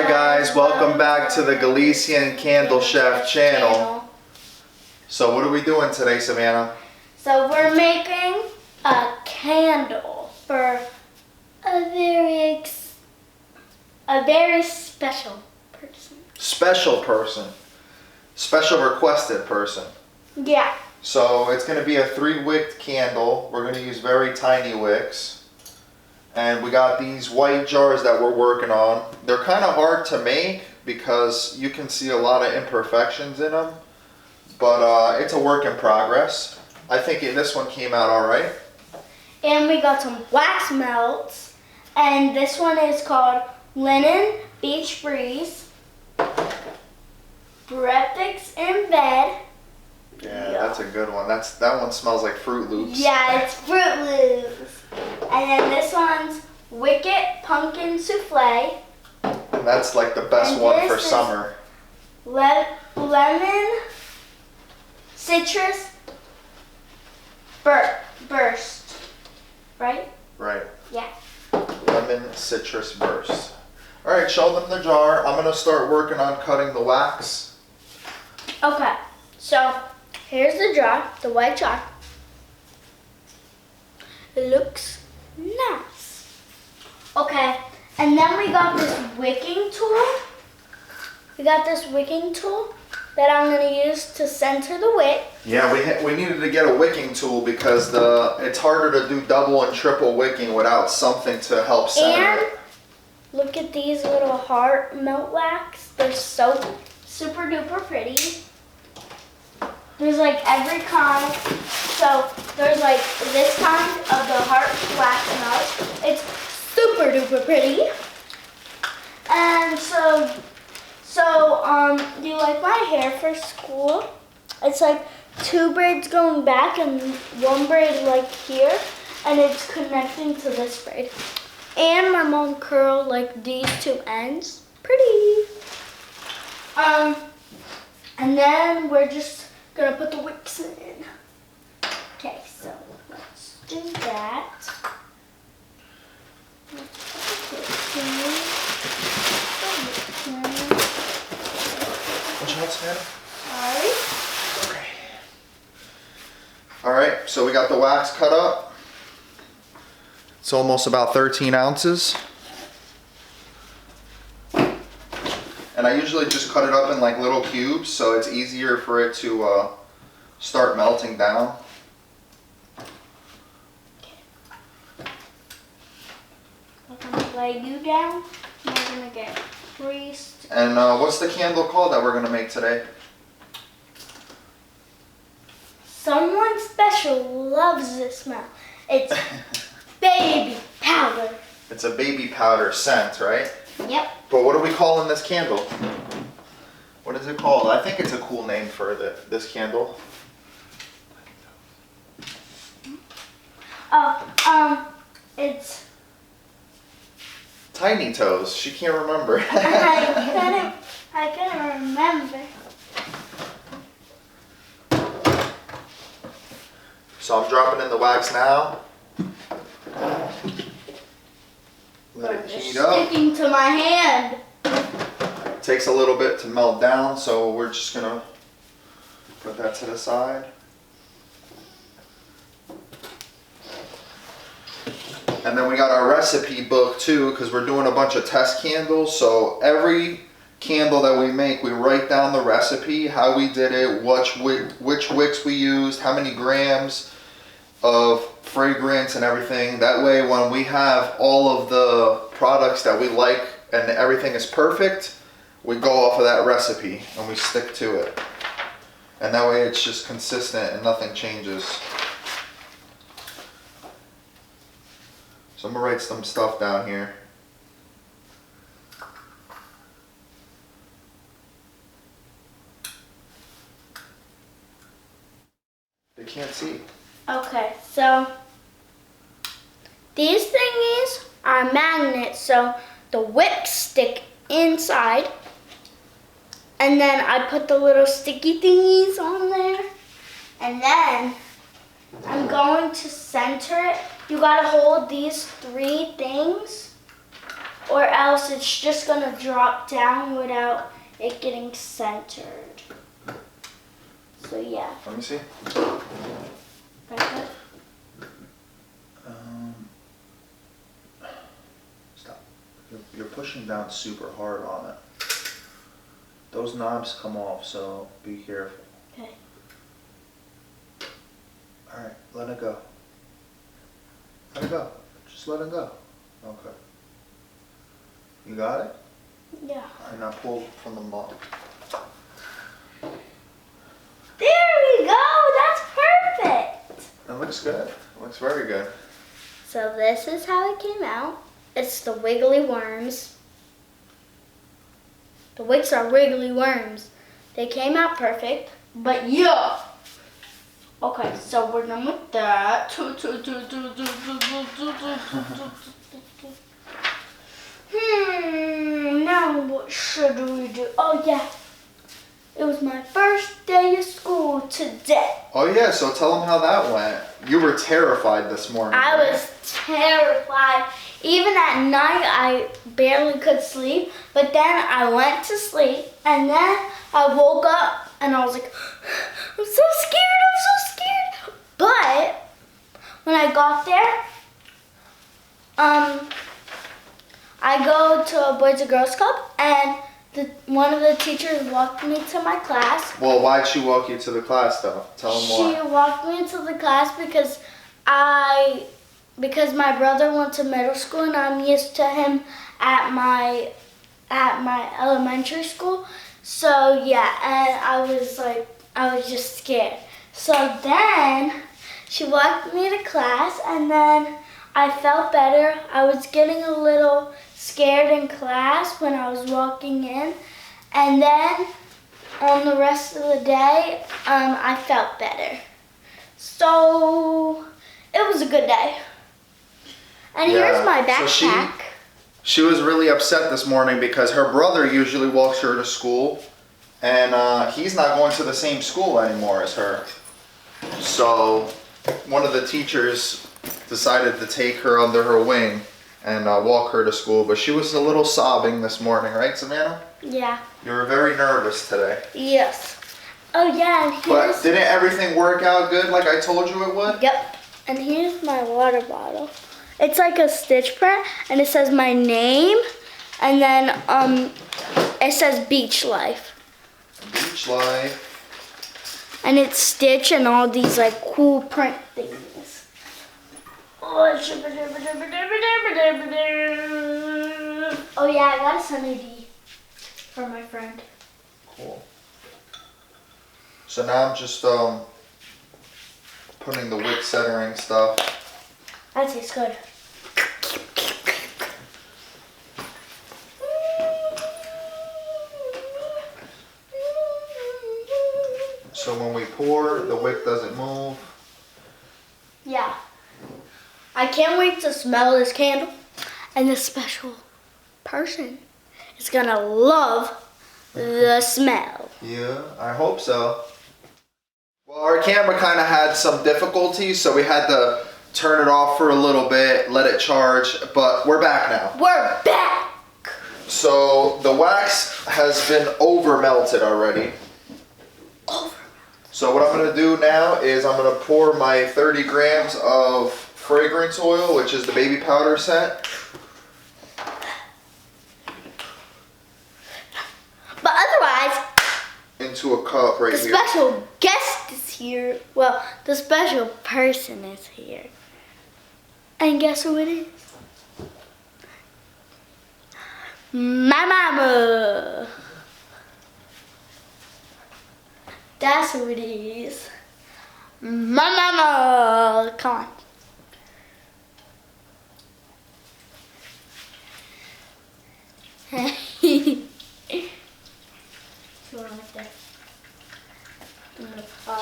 guys, welcome back to the Galician Candle Chef channel. So what are we doing today, Savannah? So we're making a candle for a very special person. Special person. Special requested person. Yeah. So it's going to be a 3-wick candle. We're going to use very tiny wicks. And we got these white jars that we're working on. They're kind of hard to make because you can see a lot of imperfections in them. But it's a work in progress. I think this one came out all right. And we got some wax melts. And this one is called Linen Beach Breeze. Breathix in Bed. Yeah, that's a good one. That one smells like Fruit Loops. Yeah, it's Fruit Loops. And then this one's Wicked Pumpkin Souffle. And that's like the best one for summer. Lemon Citrus Burst. Right? Right. Yeah. Lemon Citrus Burst. Alright, show them the jar. I'm going to start working on cutting the wax. Okay, so here's the jar, the white jar. It looks nice. Okay, and then we got this wicking tool. That I'm going to use to center the wick. Yeah, we needed to get a wicking tool because it's harder to do double and triple wicking without something to help center and it. Look at these little heart melt wax. They're so super duper pretty. There's like every kind. So there's like this kind of the heart wax melt. It's super duper pretty. And so do you like my hair for school? It's like 2 braids going back and 1 braid like here, and it's connecting to this braid. And my mom curled like these 2 ends. Pretty. And then we're just gonna put the wicks in. Okay, so let's do that. Which one's Savannah? Alright. Okay. Alright, so we got the wax cut up. It's almost about 13 ounces. And I usually just cut it up in like little cubes so it's easier for it to start melting down. I'm gonna lay you down. We're gonna get creased. And what's the candle called that we're gonna make today? Someone special loves this smell. It's baby powder. It's a baby powder scent, right? Yep. But what are we calling this candle? What is it called? I think it's a cool name for this candle. It's Tiny Toes. She can't remember. I couldn't remember. So I'm dropping in the wax now. Let it heat up. Sticking to my hand. It takes a little bit to melt down, so we're just gonna put that to the side. And then we got our recipe book too, because we're doing a bunch of test candles. So every candle that we make, we write down the recipe, how we did it, which wicks we used, how many grams of fragrance and everything. That way when we have all of the products that we like and everything is perfect, we go off of that recipe and we stick to it. And that way it's just consistent and nothing changes. So I'm gonna write some stuff down here. They can't see. Okay, so these thingies are magnets, so the wicks stick inside. And then I put the little sticky thingies on there. And then I'm going to center it. You gotta hold these 3 things or else it's just gonna drop down without it getting centered. So yeah. Let me see. Back up. Stop. You're pushing down super hard on it. Those knobs come off, so be careful. Okay. Alright, let it go. Let it go. Just let it go. Okay. You got it? Yeah. Alright, now pull from the mug. There we go. That's perfect. That looks good. It looks very good. So this is how it came out. It's the wiggly worms. The wicks are wiggly worms. They came out perfect, but yeah. Okay, so we're done with that. Now what should we do? Oh yeah, it was my first day of school today. Oh yeah, so tell them how that went. You were terrified this morning. I right? was terrified. Even at night, I barely could sleep. But then I went to sleep, and then I woke up, and I was like, I'm so scared, I'm so scared. But when I got there, I go to a Boys and Girls Club, and one of the teachers walked me to my class. Well, why'd she walk you to the class though? Tell them why. She walked me to the class because my brother went to middle school and I'm used to him at my elementary school. So yeah, and I was just scared. So then she walked me to class and then I felt better. I was getting a little scared in class when I was walking in. And then on the rest of the day, I felt better. So it was a good day. And here's my backpack. So she was really upset this morning because her brother usually walks her to school, and he's not going to the same school anymore as her. So one of the teachers decided to take her under her wing and walk her to school. But she was a little sobbing this morning, right, Savannah? Yeah. You were very nervous today. Yes. Oh yeah, and here's... But didn't everything work out good like I told you it would? Yep. And here's my water bottle. It's like a stitch print, and it says my name, and then it says Beach Life. Beach Life. And it's Stitch and all these like cool print things. Oh yeah, I got a Sunny D for my friend. Cool. So now I'm just putting the wick centering stuff. That tastes good. So when we pour, the wick doesn't move. Yeah. I can't wait to smell this candle. And this special person is gonna love the smell. Yeah, I hope so. Well, our camera kind of had some difficulties, so we had to turn it off for a little bit, let it charge, but we're back now. We're back! So the wax has been over melted already. Over. So what I'm gonna do now is I'm gonna pour my 30 grams of fragrance oil, which is the baby powder scent. But otherwise, Into a cup right the here. special guest is here. Well, the special person is here. And guess who it is? My mama. That's who it is. My mama. Come on.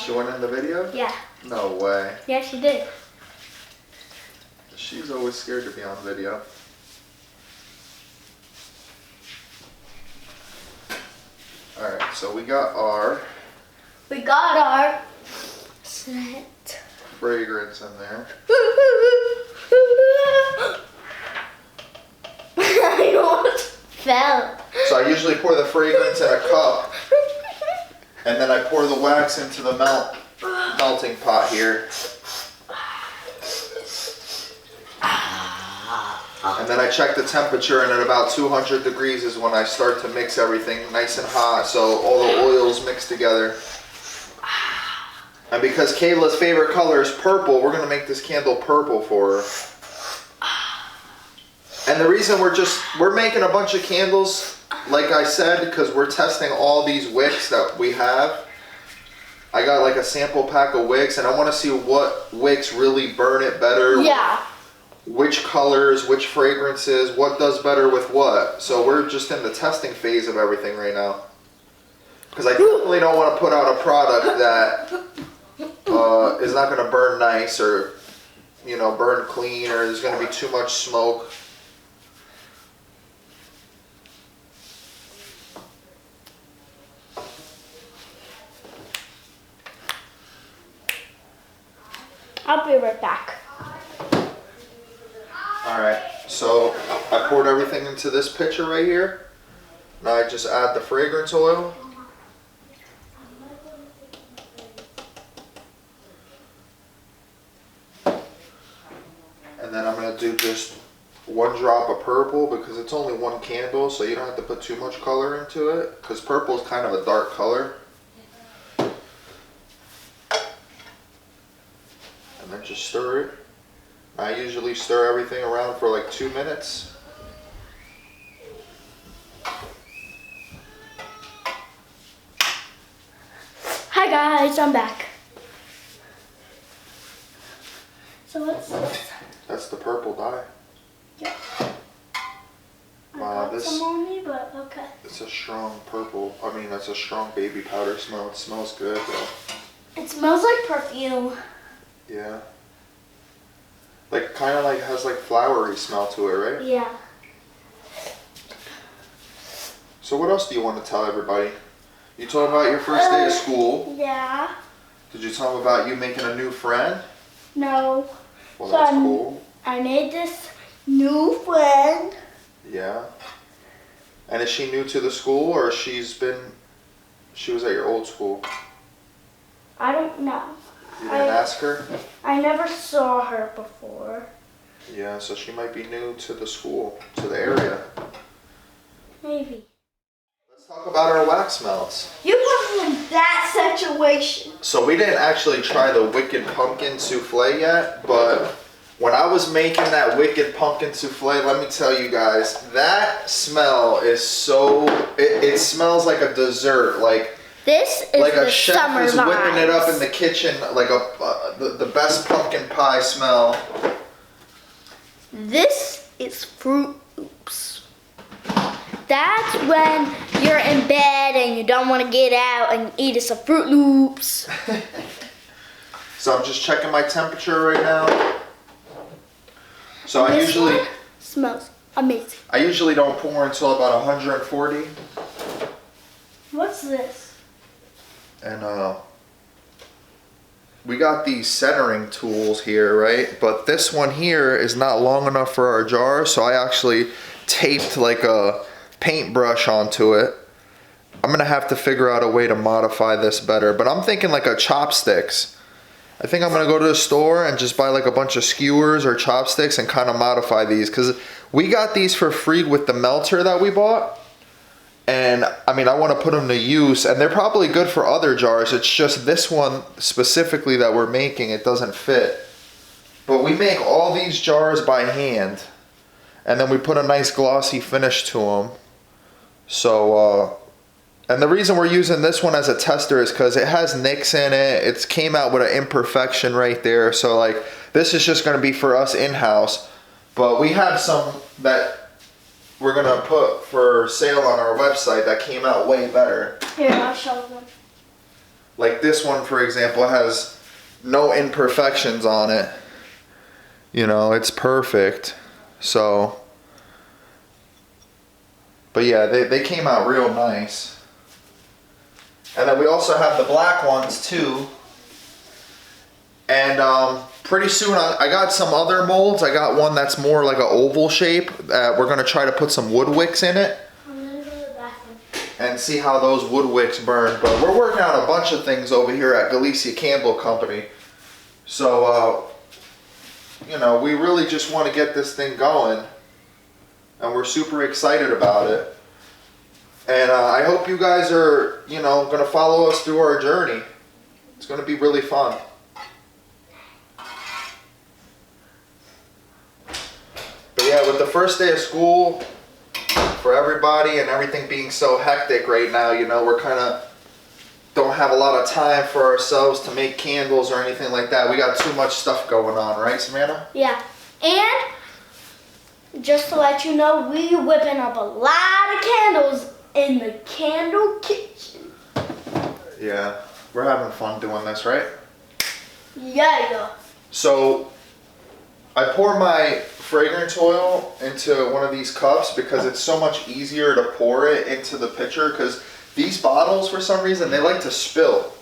She went in the video? Yeah. No way. Yeah, she did. She's always scared to be on video. Alright, so we got our scent. fragrance in there. I fell. So I usually pour the fragrance in a cup, and then I pour the wax into the melting pot here. And then I check the temperature, and at about 200 degrees is when I start to mix everything nice and hot, so all the oils mix together. And because Kayla's favorite color is purple, we're gonna make this candle purple for her. And the reason we're making a bunch of candles, like I said, because we're testing all these wicks that we have. I got like a sample pack of wicks, and I want to see what wicks really burn it better. Yeah. Which colors, which fragrances, what does better with what. So we're just in the testing phase of everything right now. Because I definitely don't want to put out a product that is not going to burn nice, or, you know, burn clean, or there's going to be too much smoke. I'll be right back. Alright, so I poured everything into this pitcher right here. Now I just add the fragrance oil. And then I'm going to do just 1 drop of purple, because it's only 1 candle, so you don't have to put too much color into it, because purple is kind of a dark color. And then just stir it. I usually stir everything around for like 2 minutes. Hi guys, I'm back. So what's this? That's the purple dye. Yeah. I Wow, got this- some on me, but okay. It's a strong purple. I mean, that's a strong baby powder smell. It smells good though. It smells like perfume. Yeah. Like, kind of like has like flowery smell to it, right? Yeah. So what else do you want to tell everybody? You told them about your first day of school. Yeah. Did you tell them about you making a new friend? No. Well, So that's cool. I made this new friend. Yeah. And is she new to the school, or she was at your old school? I don't know. You didn't ask her? I never saw her before. Yeah, so she might be new to the school, to the area. Maybe. Let's talk about our wax melts. You put me in that situation. So we didn't actually try the Wicked Pumpkin Souffle yet, but when I was making that Wicked Pumpkin Souffle, let me tell you guys, that smell is so, it smells like a dessert, like This is like the a chef summer is whipping it up in vibes. the kitchen, like the best pumpkin pie smell. This is Fruit Loops. That's when you're in bed and you don't want to get out and eat some Fruit Loops. So I'm just checking my temperature right now. So This one smells amazing. I usually don't pour until about 140. What's this? And we got these centering tools here, right? But this one here is not long enough for our jar, so I actually taped like a paintbrush onto it. I'm gonna have to figure out a way to modify this better, but I'm thinking like a chopsticks. I think I'm gonna go to the store and just buy like a bunch of skewers or chopsticks and kind of modify these, because we got these for free with the melter that we bought. And I mean, I want to put them to use, and they're probably good for other jars. It's just this one specifically that we're making, it doesn't fit. But we make all these jars by hand, and then we put a nice glossy finish to them. So, and the reason we're using this one as a tester is because it has nicks in it. It came out with an imperfection right there. So like, this is just going to be for us in-house. But we have some that we're gonna put for sale on our website that came out way better. Here, I'll show them. Like this one, for example, has no imperfections on it. You know, it's perfect. So, but yeah, they came out real nice. And then we also have the black ones too. And pretty soon I got some other molds. I got one that's more like an oval shape. We're gonna try to put some wood wicks in it. and see how those wood wicks burn. But we're working on a bunch of things over here at Galicia Candle Company. So, you know, we really just want to get this thing going. And we're super excited about it. And I hope you guys are, you know, going to follow us through our journey. It's going to be really fun. But yeah, with the first day of school for everybody and everything being so hectic right now, you know, we're kind of don't have a lot of time for ourselves to make candles or anything like that. We got too much stuff going on, right, Samantha? Yeah. And just to let you know, we whipping up a lot of candles in the candle kitchen. Yeah, we're having fun doing this, right? Yeah. So I pour my fragrance oil into one of these cups because it's so much easier to pour it into the pitcher, because these bottles, for some reason, they like to spill.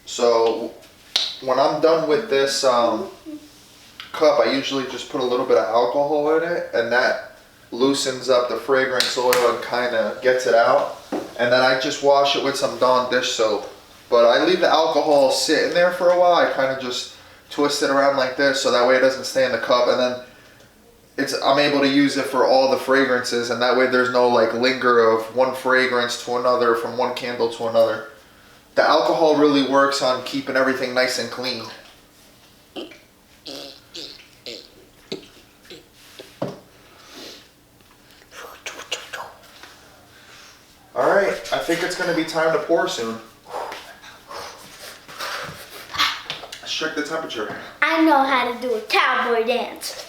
So when I'm done with this cup, I usually just put a little bit of alcohol in it, and that loosens up the fragrance oil and kind of gets it out. And then I just wash it with some Dawn dish soap. But I leave the alcohol sitting there for a while. I kind of just twist it around like this so that way it doesn't stay in the cup, and then I'm able to use it for all the fragrances, and that way there's no like linger of one fragrance to another, from one candle to another. The alcohol really works on keeping everything nice and clean. Alright, I think it's going to be time to pour soon. Let's check the temperature. I know how to do a cowboy dance.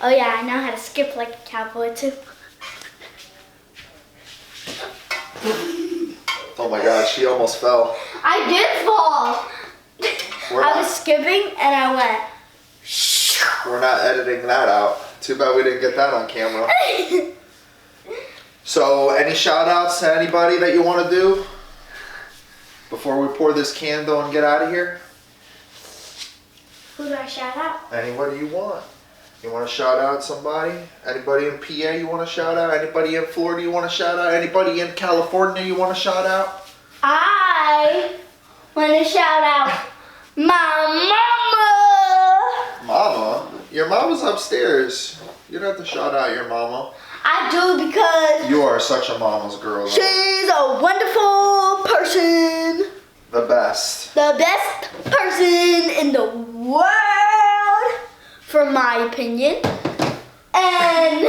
Oh yeah, I know how to skip like a cowboy too. Oh my god, she almost fell. I did fall. I was skipping and I went. We're not editing that out. Too bad we didn't get that on camera. So, any shout outs to anybody that you want to do before we pour this candle and get out of here? Who do I shout out? Anybody you want. You want to shout out somebody? Anybody in PA you want to shout out? Anybody in Florida you want to shout out? Anybody in California you want to shout out? I want to shout out my mama. Mama? Your mama's upstairs. You don't have to shout out your mama. I do, because you are such a mama's girl. Though. She's a wonderful person. The best. The best person in the world, for my opinion. And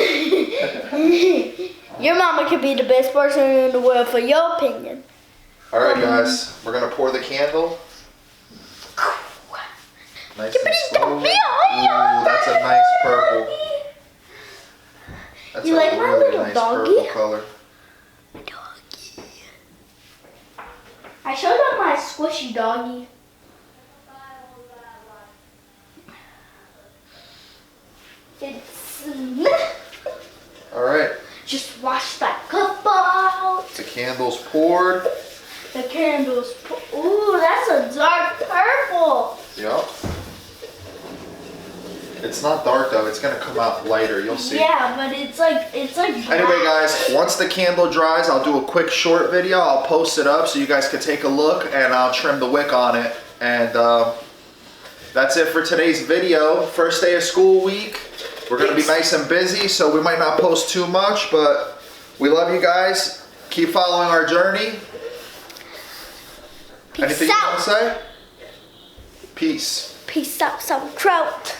your mama could be the best person in the world for your opinion. All right, guys, we're gonna pour the candle. Nice and slow. Ooh, that's a nice purple. That's you like my really little nice doggy? Purple color. Doggy. I showed up my squishy doggy. It's all right. Just wash that cup out. The candle's poured. The candle's ooh, that's a dark purple. Yep. It's not dark though. It's gonna come out lighter. You'll see. Yeah, but it's like black. Anyway, guys, once the candle dries, I'll do a quick short video. I'll post it up so you guys can take a look, and I'll trim the wick on it. And that's it for today's video. First day of school week. We're gonna be nice and busy, so we might not post too much, but we love you guys. Keep following our journey. Peace Anything out. you want to say? Peace. Peace out, sauerkraut.